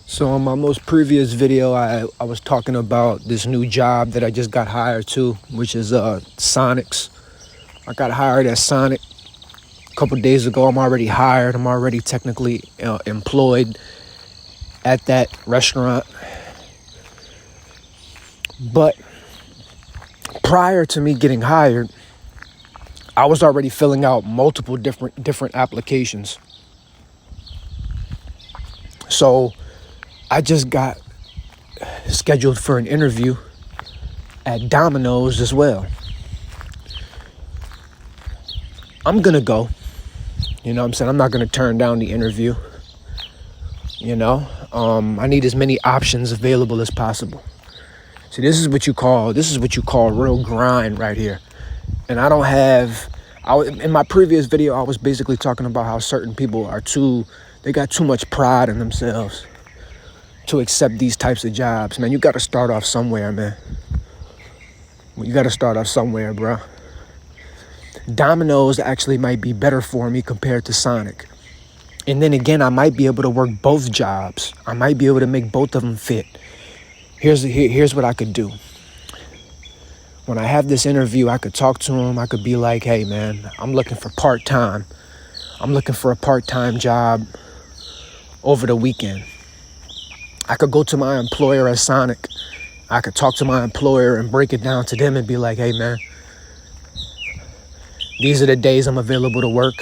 So in my most previous video, I was talking about this new job that I just got hired to, which is Sonics. I got hired at Sonic a couple days ago. I'm already hired. I'm already technically employed at that restaurant. But prior to me getting hired, I was already filling out multiple different applications. So I just got scheduled for an interview at Domino's as well. I'm gonna go. You know what I'm saying? I'm not gonna turn down the interview. I need as many options available as possible. See, this is what you call real grind right here. And in my previous video, I was basically talking about how certain people they got too much pride in themselves to accept these types of jobs. Man, you got to start off somewhere, man. You got to start off somewhere, bro. Domino's actually might be better for me compared to Sonic. And then again, I might be able to work both jobs. I might be able to make both of them fit. Here's what I could do. When I have this interview, I could talk to him. I could be like, hey, man, I'm looking for part-time. I'm looking for a part-time job over the weekend. I could go to my employer at Sonic. I could talk to my employer and break it down to them and be like, hey, man, these are the days I'm available to work.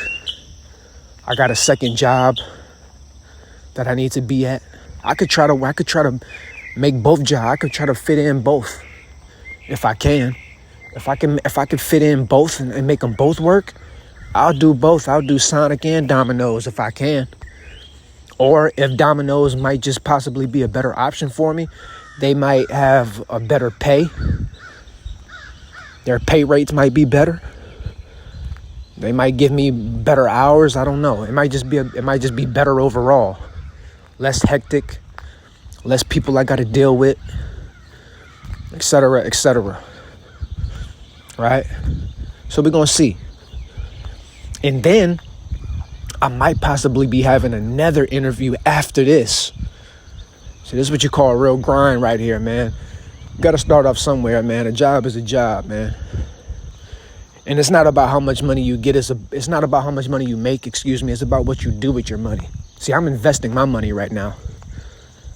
I got a second job that I need to be at. I could try to make both jobs. I could try to fit in both if I can. If I could fit in both and make them both work, I'll do both. I'll do Sonic and Domino's if I can. Or if Domino's might just possibly be a better option for me, they might have a better pay. Their pay rates might be better. They might give me better hours. I don't know. It might just be better overall. Less hectic, less people I got to deal with, etc., etc. Right? So we're going to see. And then I might possibly be having another interview after this. So this is what you call a real grind right here, man. You got to start off somewhere, man. A job is a job, man. And it's not about how much money you get. It's not about how much money you make, It's about what you do with your money. See, I'm investing my money right now.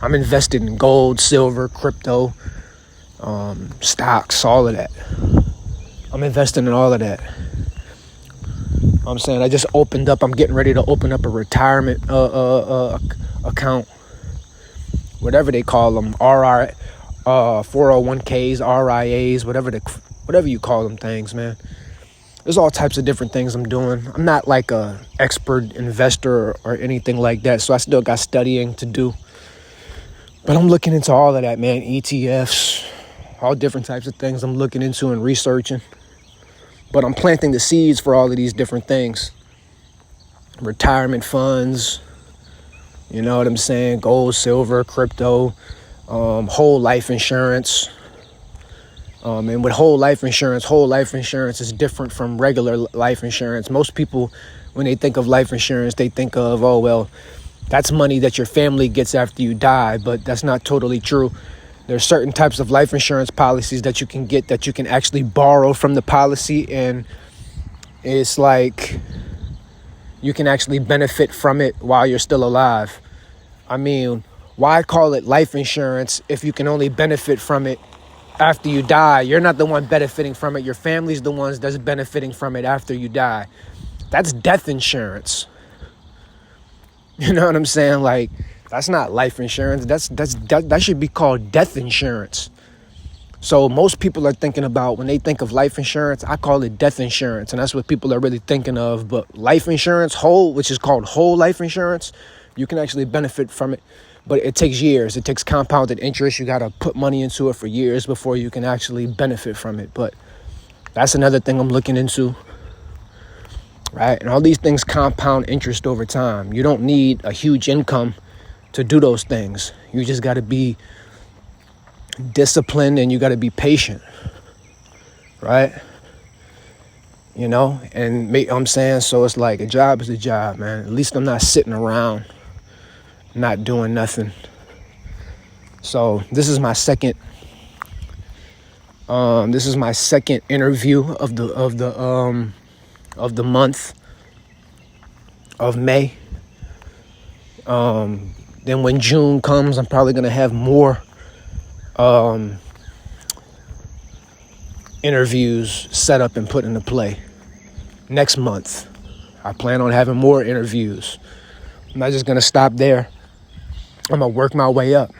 I'm invested in gold, silver, crypto, stocks, all of that. I'm investing in all of that. I'm saying I'm getting ready to open up a retirement account, whatever they call them, 401ks, RIAs, whatever you call them things, man. There's all types of different things I'm doing. I'm not like a expert investor or anything like that, so I still got studying to do. But I'm looking into all of that, man. ETFs, all different types of things I'm looking into and researching. But I'm planting the seeds for all of these different things. Retirement funds, you know what I'm saying? Gold, silver, crypto, whole life insurance. And with whole life insurance is different from regular life insurance. Most people, when they think of life insurance, they think of, oh, well, that's money that your family gets after you die. But that's not totally true. There's certain types of life insurance policies that you can get that you can actually borrow from the policy, and it's like you can actually benefit from it while you're still alive. I mean, why call it life insurance if you can only benefit from it after you die? You're not the one benefiting from it. Your family's the ones that's benefiting from it after you die. That's death insurance. You know what I'm saying? Like, that's not life insurance. That should be called death insurance. So most people are thinking about, when they think of life insurance, I call it death insurance. And that's what people are really thinking of. But life insurance, which is called whole life insurance, you can actually benefit from it. But it takes years. It takes compounded interest. You got to put money into it for years before you can actually benefit from it. But that's another thing I'm looking into. Right? And all these things compound interest over time. You don't need a huge income to do those things. You just got to be disciplined and you got to be patient. Right? You know, and I'm saying, so it's like a job is a job, man. At least I'm not sitting around, not doing nothing. So this is my second interview of the month of May. Then when June comes, I'm probably gonna have more interviews set up and put into play. Next month, I plan on having more interviews. I'm not just gonna stop there. I'm gonna work my way up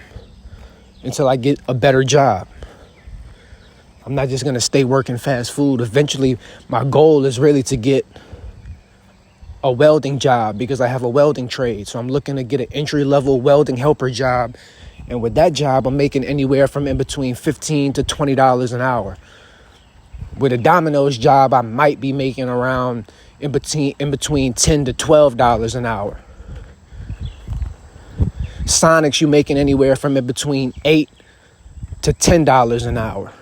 until I get a better job. I'm not just gonna stay working fast food. Eventually, my goal is really to get a welding job because I have a welding trade. So I'm looking to get an entry-level welding helper job. And with that job, I'm making anywhere from in between $15 to $20 an hour. With a Domino's job, I might be making around in between $10 to $12 an hour. Sonics, you making anywhere from in between $8 to $10 an hour.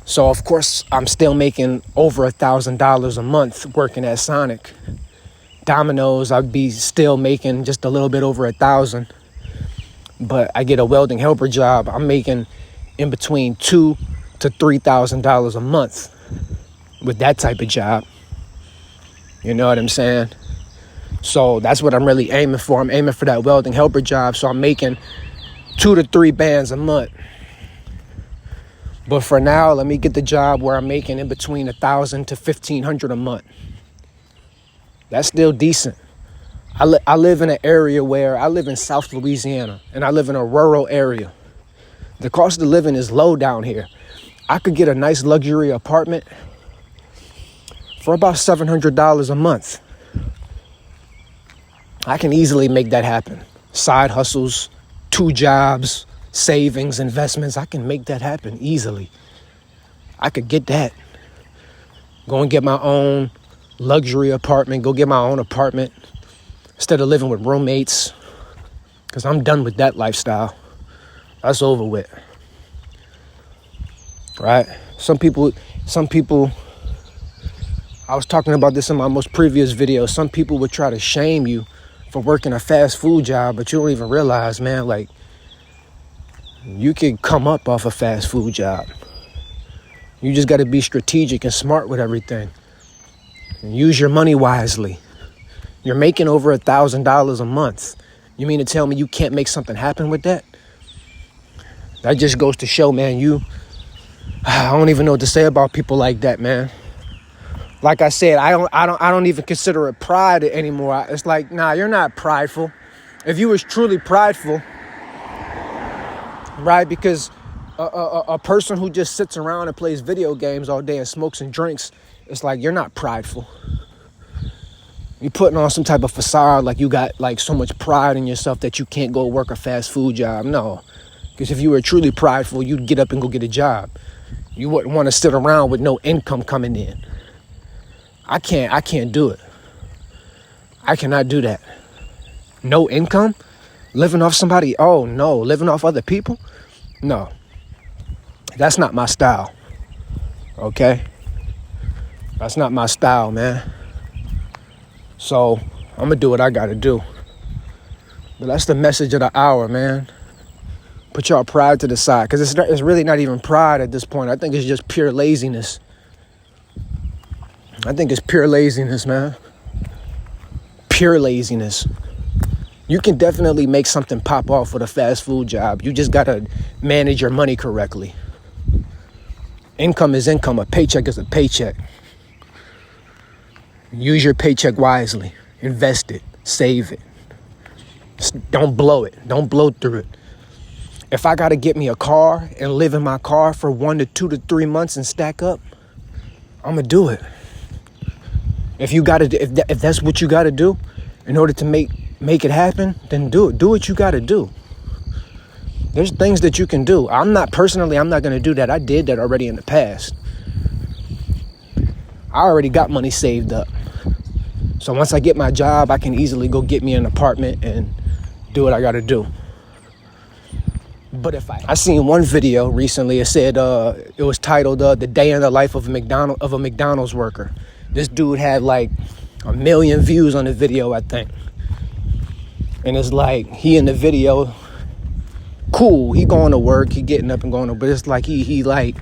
So of course, I'm still making over $1,000 a month working at Sonic. Domino's, I'd be still making just a little bit over 1,000. But I get a welding helper job, I'm making in between $2,000 to $3,000 a month with that type of job. You know what I'm saying? So that's what I'm really aiming for. I'm aiming for that welding helper job. So I'm making 2 to 3 bands a month. But for now, let me get the job where I'm making in between $1,000 to $1,500 a month. That's still decent. I live in an area where I live in South Louisiana, and I live in a rural area. The cost of living is low down here. I could get a nice luxury apartment for about $700 a month. I can easily make that happen. Side hustles, 2 jobs, savings, investments. I can make that happen easily. I could get that. Go and get my own luxury apartment. Go get my own apartment instead of living with roommates. Because I'm done with that lifestyle. That's over with. Right? Some people, I was talking about this in my most previous video. Some people would try to shame you for working a fast food job, but you don't even realize, man, like, you can come up off a fast food job. You just got to be strategic and smart with everything. And use your money wisely. You're making over $1,000 a month. You mean to tell me you can't make something happen with that? That just goes to show, man, I don't even know what to say about people like that, man. Like I said, I don't even consider it pride anymore. It's like, nah, you're not prideful. If you was truly prideful, right? Because a person who just sits around and plays video games all day and smokes and drinks, it's like, you're not prideful. You're putting on some type of facade like you got like so much pride in yourself that you can't go work a fast food job. No, because if you were truly prideful, you'd get up and go get a job. You wouldn't want to sit around with no income coming in. I can't do it. I cannot do that. No income? Living off somebody? Oh no, living off other people? No. That's not my style. Okay? That's not my style, man. So, I'm gonna do what I gotta do. But that's the message of the hour, man. Put y'all pride to the side, because it's really not even pride at this point. I think it's just pure laziness. I think it's pure laziness, man. Pure laziness. You can definitely make something pop off with a fast food job. You just gotta manage your money correctly. Income is income. A paycheck is a paycheck. Use your paycheck wisely. Invest it. Save it. Don't blow it. Don't blow through it. If I gotta get me a car and live in my car for 1 to 2 to 3 months and stack up, I'm gonna do it. If that's what you gotta do in order to make it happen, then do it. Do what you gotta do. There's things that you can do. I'm not gonna do that. I did that already in the past. I already got money saved up. So once I get my job, I can easily go get me an apartment and do what I gotta do. But I seen one video recently, it said, it was titled, The Day in the Life of a McDonald's Worker. This dude had like 1 million views on the video, I think. And it's like, he in the video, cool. He going to work, he getting up and going to, but it's like he like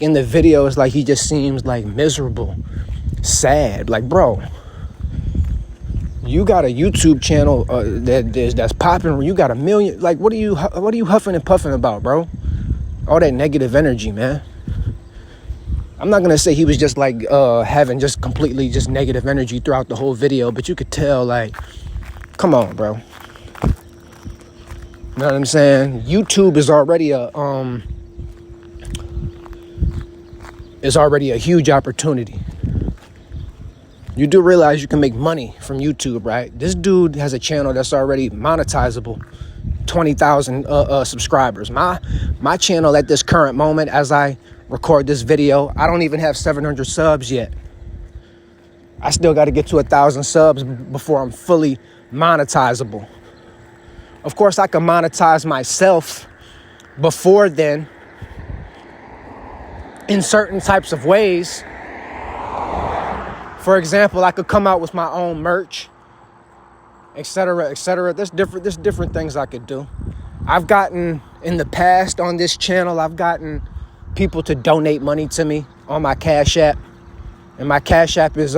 in the video, it's like he just seems like miserable, sad. Like, bro, you got a YouTube channel that's popping. You got 1 million. Like, what are you huffing and puffing about, bro? All that negative energy, man. I'm not gonna say he was just like having just completely just negative energy throughout the whole video, but you could tell, like, come on, bro. You know what I'm saying? YouTube is already a huge opportunity. You do realize you can make money from YouTube, right? This dude has a channel that's already monetizable, 20,000 subscribers. My channel at this current moment, as I record this video, I don't even have 700 subs yet. I still got to get to 1,000 subs before I'm fully monetizable. Of course, I can monetize myself before then in certain types of ways. For example, I could come out with my own merch, etc., etc. There's different things I could do. I've gotten, in the past on this channel, I've gotten people to donate money to me on my Cash App. And my Cash App is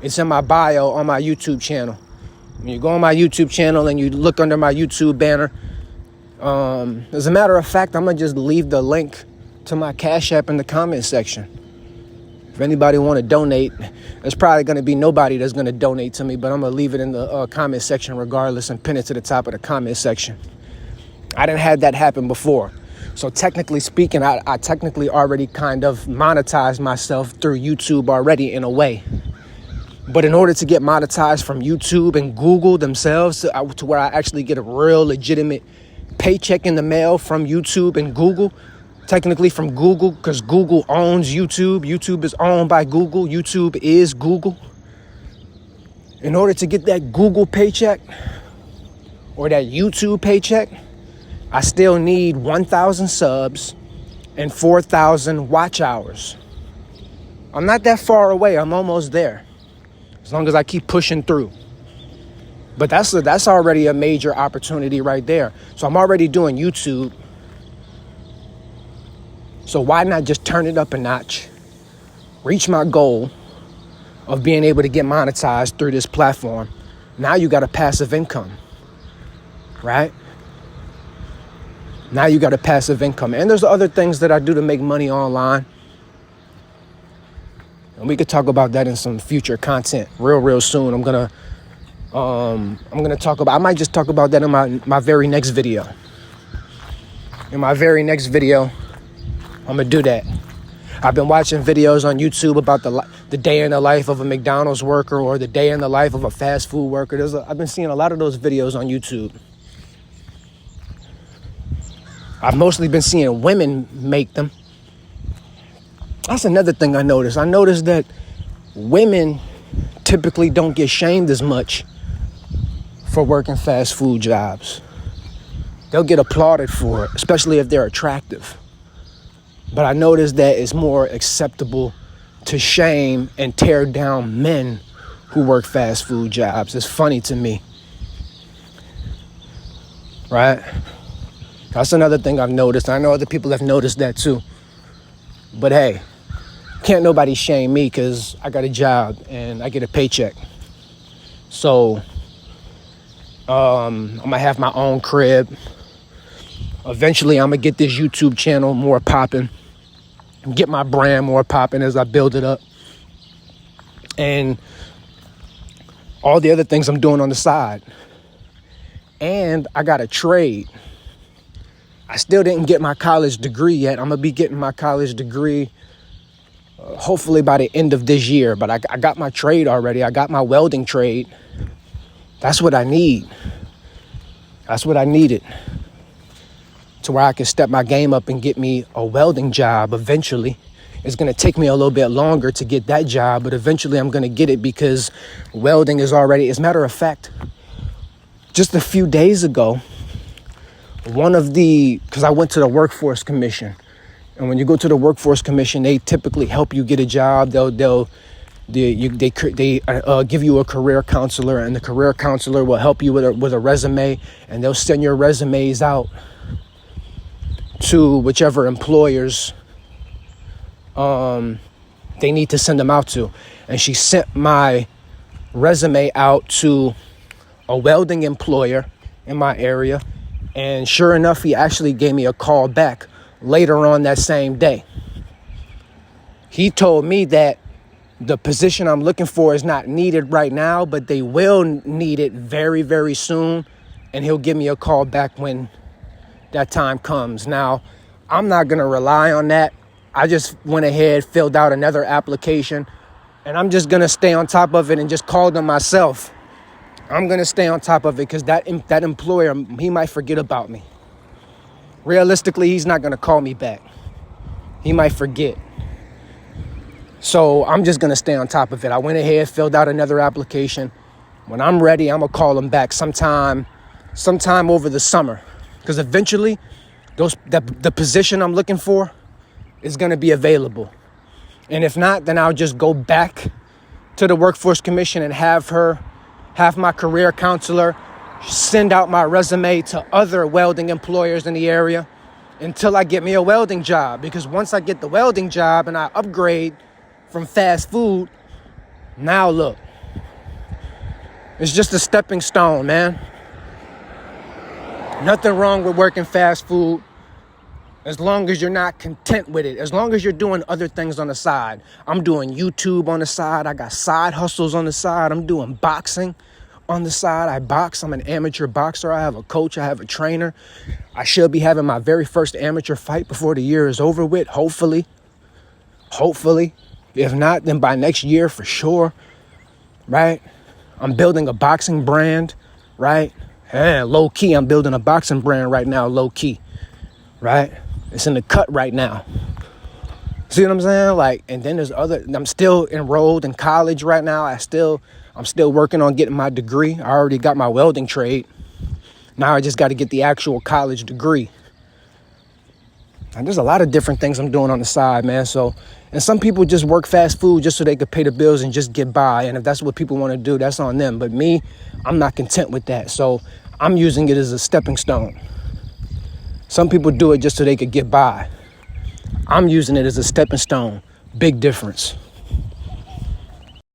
it's in my bio on my YouTube channel. When you go on my YouTube channel and you look under my YouTube banner, as a matter of fact, I'm gonna just leave the link to my Cash App in the comment section. If anybody want to donate, there's probably going to be nobody that's going to donate to me, but I'm going to leave it in the comment section regardless and pin it to the top of the comment section. I didn't have that happen before. So technically speaking, I technically already kind of monetized myself through YouTube already in a way. But in order to get monetized from YouTube and Google themselves to where I actually get a real legitimate paycheck in the mail from YouTube and Google, technically from Google, because Google owns YouTube. YouTube is owned by Google. YouTube is Google. In order to get that Google paycheck or that YouTube paycheck, I still need 1,000 subs and 4,000 watch hours. I'm not that far away. I'm almost there, as long as I keep pushing through. But that's already a major opportunity right there. So I'm already doing YouTube. So why not just turn it up a notch, reach my goal of being able to get monetized through this platform? Now you got a passive income, right? Now you got a passive income. And there's other things that I do to make money online. And we could talk about that in some future content real soon. I'm gonna talk about, I might just talk about that in my very next video. In my very next video, I'm gonna do that. I've been watching videos on YouTube about the day in the life of a McDonald's worker or the day in the life of a fast food worker. I've been seeing a lot of those videos on YouTube. I've mostly been seeing women make them. That's another thing I noticed. I noticed that women typically don't get shamed as much for working fast food jobs. They'll get applauded for it, especially if they're attractive. But I noticed that it's more acceptable to shame and tear down men who work fast food jobs. It's funny to me, right? That's another thing I've noticed. I know other people have noticed that too. But hey, can't nobody shame me because I got a job and I get a paycheck. So I'm gonna have my own crib. Eventually I'm gonna get this YouTube channel more popping, get my brand more popping as I build it up, and all the other things I'm doing on the side. And I got a trade. I still didn't get my college degree yet. I'm gonna be getting my college degree hopefully by the end of this year. But I got my trade already. I got my welding trade. That's what I need. That's what I needed, to where I can step my game up and get me a welding job eventually. It's going to take me a little bit longer to get that job, but eventually I'm going to get it because welding is already, as a matter of fact, just a few days ago, because I went to the Workforce Commission. And when you go to the Workforce Commission, they typically help you get a job. They'll They give you a career counselor, and the career counselor will help you with a resume, and they'll send your resumes out to whichever employers they need to send them out to. And she sent my resume out to a welding employer in my area, and sure enough, he actually gave me a call back later on that same day. He told me that the position I'm looking for is not needed right now, but they will need it very, very soon, and he'll give me a call back when that time comes. Now, I'm not going to rely on that. I just went ahead, filled out another application, and I'm just going to stay on top of it and just call them myself. I'm going to stay on top of it because that employer, he might forget about me. Realistically, he's not going to call me back. He might forget. So I'm just going to stay on top of it. I went ahead, filled out another application. When I'm ready, I'm going to call them back sometime over the summer. Because eventually, the position I'm looking for is going to be available. And if not, then I'll just go back to the Workforce Commission and have my career counselor send out my resume to other welding employers in the area until I get me a welding job. Because once I get the welding job and I upgrade from fast food, now look, it's just a stepping stone, man. Nothing wrong with working fast food as long as you're not content with it, as long as you're doing other things on the side. I'm doing YouTube on the side. I got side hustles on the side. I'm doing boxing on the side. I box. I'm an amateur boxer. I have a coach. I have a trainer. I should be having my very first amateur fight before the year is over with, hopefully. If not, then by next year for sure, right? I'm building a boxing brand, right? Yeah, low key, I'm building a boxing brand right now, low key, right? It's in the cut right now. See what I'm saying? Like, and then I'm still enrolled in college right now. I'm still working on getting my degree. I already got my welding trade. Now I just got to get the actual college degree. And there's a lot of different things I'm doing on the side, man. And some people just work fast food just so they could pay the bills and just get by. And if that's what people want to do, that's on them. But me, I'm not content with that. So I'm using it as a stepping stone. Some people do it just so they could get by. I'm using it as a stepping stone. Big difference.